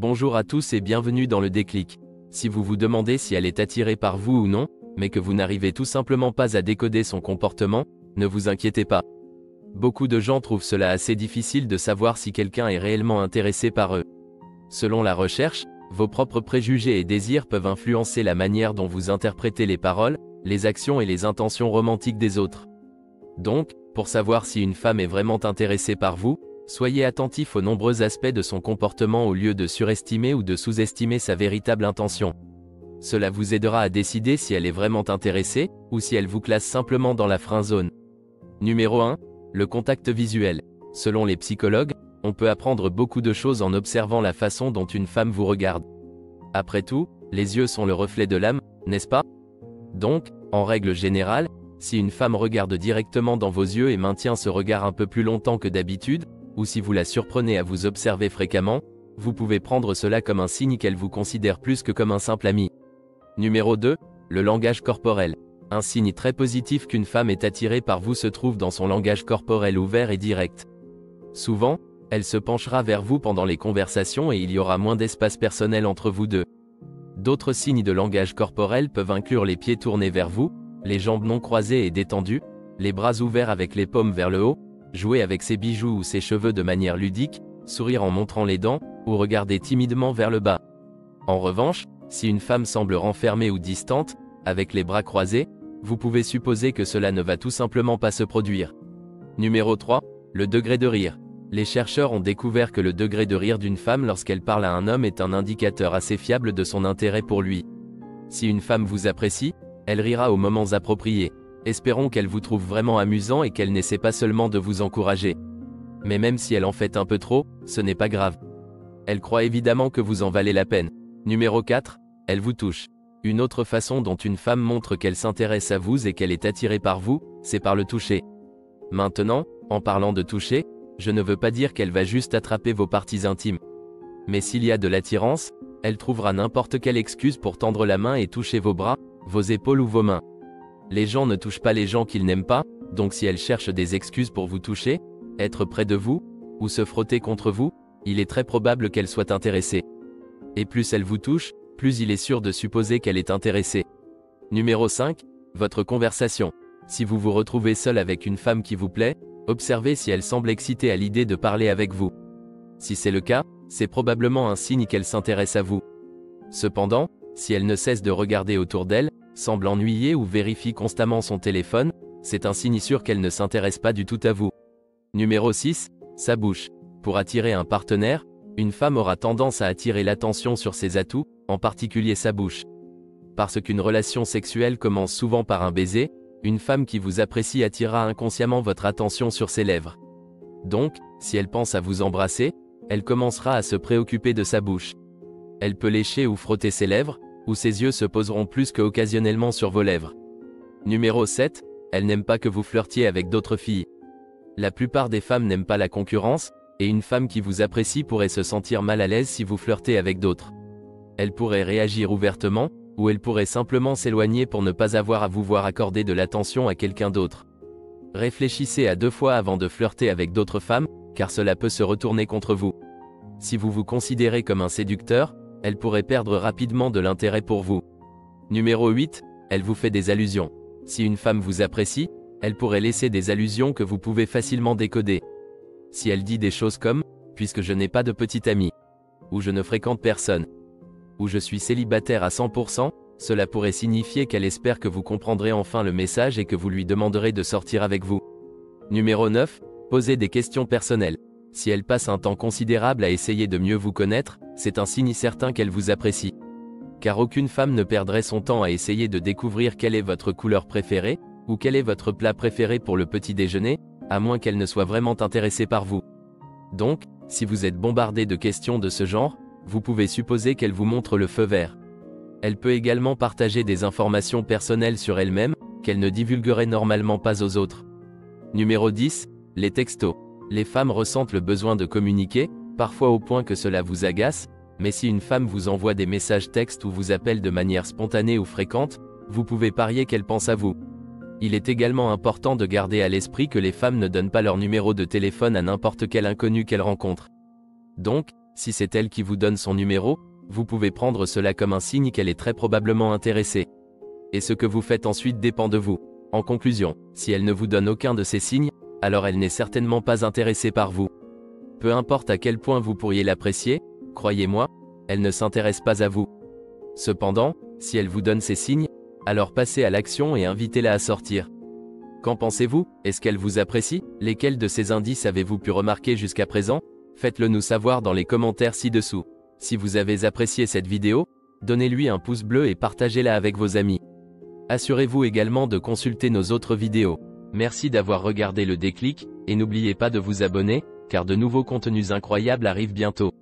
Bonjour à tous et bienvenue dans le déclic. Si vous vous demandez si elle est attirée par vous ou non, mais que vous n'arrivez tout simplement pas à décoder son comportement, ne vous inquiétez pas. Beaucoup de gens trouvent cela assez difficile de savoir si quelqu'un est réellement intéressé par eux. Selon la recherche, vos propres préjugés et désirs peuvent influencer la manière dont vous interprétez les paroles, les actions et les intentions romantiques des autres. Donc, pour savoir si une femme est vraiment intéressée par vous, soyez attentif aux nombreux aspects de son comportement au lieu de surestimer ou de sous-estimer sa véritable intention. Cela vous aidera à décider si elle est vraiment intéressée, ou si elle vous classe simplement dans la friendzone. Numéro 1. Le contact visuel. Selon les psychologues, on peut apprendre beaucoup de choses en observant la façon dont une femme vous regarde. Après tout, les yeux sont le reflet de l'âme, n'est-ce pas? Donc, en règle générale, si une femme regarde directement dans vos yeux et maintient ce regard un peu plus longtemps que d'habitude, ou si vous la surprenez à vous observer fréquemment, vous pouvez prendre cela comme un signe qu'elle vous considère plus que comme un simple ami. Numéro 2. Le langage corporel. Un signe très positif qu'une femme est attirée par vous se trouve dans son langage corporel ouvert et direct. Souvent, elle se penchera vers vous pendant les conversations et il y aura moins d'espace personnel entre vous deux. D'autres signes de langage corporel peuvent inclure les pieds tournés vers vous, les jambes non croisées et détendues, les bras ouverts avec les paumes vers le haut, jouer avec ses bijoux ou ses cheveux de manière ludique, sourire en montrant les dents, ou regarder timidement vers le bas. En revanche, si une femme semble renfermée ou distante, avec les bras croisés, vous pouvez supposer que cela ne va tout simplement pas se produire. Numéro 3. Le degré de rire. Les chercheurs ont découvert que le degré de rire d'une femme lorsqu'elle parle à un homme est un indicateur assez fiable de son intérêt pour lui. Si une femme vous apprécie, elle rira aux moments appropriés. Espérons qu'elle vous trouve vraiment amusant et qu'elle n'essaie pas seulement de vous encourager. Mais même si elle en fait un peu trop, ce n'est pas grave. Elle croit évidemment que vous en valez la peine. Numéro 4. Elle vous touche. Une autre façon dont une femme montre qu'elle s'intéresse à vous et qu'elle est attirée par vous, c'est par le toucher. Maintenant, en parlant de toucher, je ne veux pas dire qu'elle va juste attraper vos parties intimes. Mais s'il y a de l'attirance, elle trouvera n'importe quelle excuse pour tendre la main et toucher vos bras, vos épaules ou vos mains. Les gens ne touchent pas les gens qu'ils n'aiment pas, donc si elle cherche des excuses pour vous toucher, être près de vous, ou se frotter contre vous, il est très probable qu'elle soit intéressée. Et plus elle vous touche, plus il est sûr de supposer qu'elle est intéressée. Numéro 5. Votre conversation. Si vous vous retrouvez seul avec une femme qui vous plaît, observez si elle semble excitée à l'idée de parler avec vous. Si c'est le cas, c'est probablement un signe qu'elle s'intéresse à vous. Cependant, si elle ne cesse de regarder autour d'elle, semble ennuyée ou vérifie constamment son téléphone, c'est un signe sûr qu'elle ne s'intéresse pas du tout à vous. Numéro 6. Sa bouche. Pour attirer un partenaire, une femme aura tendance à attirer l'attention sur ses atouts, en particulier sa bouche. Parce qu'une relation sexuelle commence souvent par un baiser, une femme qui vous apprécie attirera inconsciemment votre attention sur ses lèvres. Donc, si elle pense à vous embrasser, elle commencera à se préoccuper de sa bouche. Elle peut lécher ou frotter ses lèvres, ou ses yeux se poseront plus que occasionnellement sur vos lèvres. Numéro 7. Elle n'aime pas que vous flirtiez avec d'autres filles. La plupart des femmes n'aiment pas la concurrence, et une femme qui vous apprécie pourrait se sentir mal à l'aise si vous flirtez avec d'autres. Elle pourrait réagir ouvertement, ou elle pourrait simplement s'éloigner pour ne pas avoir à vous voir accorder de l'attention à quelqu'un d'autre. Réfléchissez à 2 fois avant de flirter avec d'autres femmes, car cela peut se retourner contre vous. Si vous vous considérez comme un séducteur, elle pourrait perdre rapidement de l'intérêt pour vous. Numéro 8. Elle vous fait des allusions. Si une femme vous apprécie, elle pourrait laisser des allusions que vous pouvez facilement décoder. Si elle dit des choses comme « puisque je n'ai pas de petite amie » ou « je ne fréquente personne » ou « je suis célibataire à 100%, cela pourrait signifier qu'elle espère que vous comprendrez enfin le message et que vous lui demanderez de sortir avec vous. Numéro 9. Posez des questions personnelles. Si elle passe un temps considérable à essayer de mieux vous connaître, c'est un signe certain qu'elle vous apprécie. Car aucune femme ne perdrait son temps à essayer de découvrir quelle est votre couleur préférée, ou quel est votre plat préféré pour le petit déjeuner, à moins qu'elle ne soit vraiment intéressée par vous. Donc, si vous êtes bombardé de questions de ce genre, vous pouvez supposer qu'elle vous montre le feu vert. Elle peut également partager des informations personnelles sur elle-même, qu'elle ne divulguerait normalement pas aux autres. Numéro 10. Les textos. Les femmes ressentent le besoin de communiquer, parfois au point que cela vous agace, mais si une femme vous envoie des messages textes ou vous appelle de manière spontanée ou fréquente, vous pouvez parier qu'elle pense à vous. Il est également important de garder à l'esprit que les femmes ne donnent pas leur numéro de téléphone à n'importe quel inconnu qu'elles rencontrent. Donc, Si c'est elle qui vous donne son numéro, vous pouvez prendre cela comme un signe qu'elle est très probablement intéressée. Et ce que vous faites ensuite dépend de vous. En conclusion, si elle ne vous donne aucun de ces signes, alors elle n'est certainement pas intéressée par vous. Peu importe à quel point vous pourriez l'apprécier, croyez-moi, elle ne s'intéresse pas à vous. Cependant, si elle vous donne ces signes, alors passez à l'action et invitez-la à sortir. Qu'en pensez-vous? Est-ce qu'elle vous apprécie? Lesquels de ces indices avez-vous pu remarquer jusqu'à présent? Faites-le nous savoir dans les commentaires ci-dessous. Si vous avez apprécié cette vidéo, donnez-lui un pouce bleu et partagez-la avec vos amis. Assurez-vous également de consulter nos autres vidéos. Merci d'avoir regardé le déclic, et n'oubliez pas de vous abonner, car de nouveaux contenus incroyables arrivent bientôt.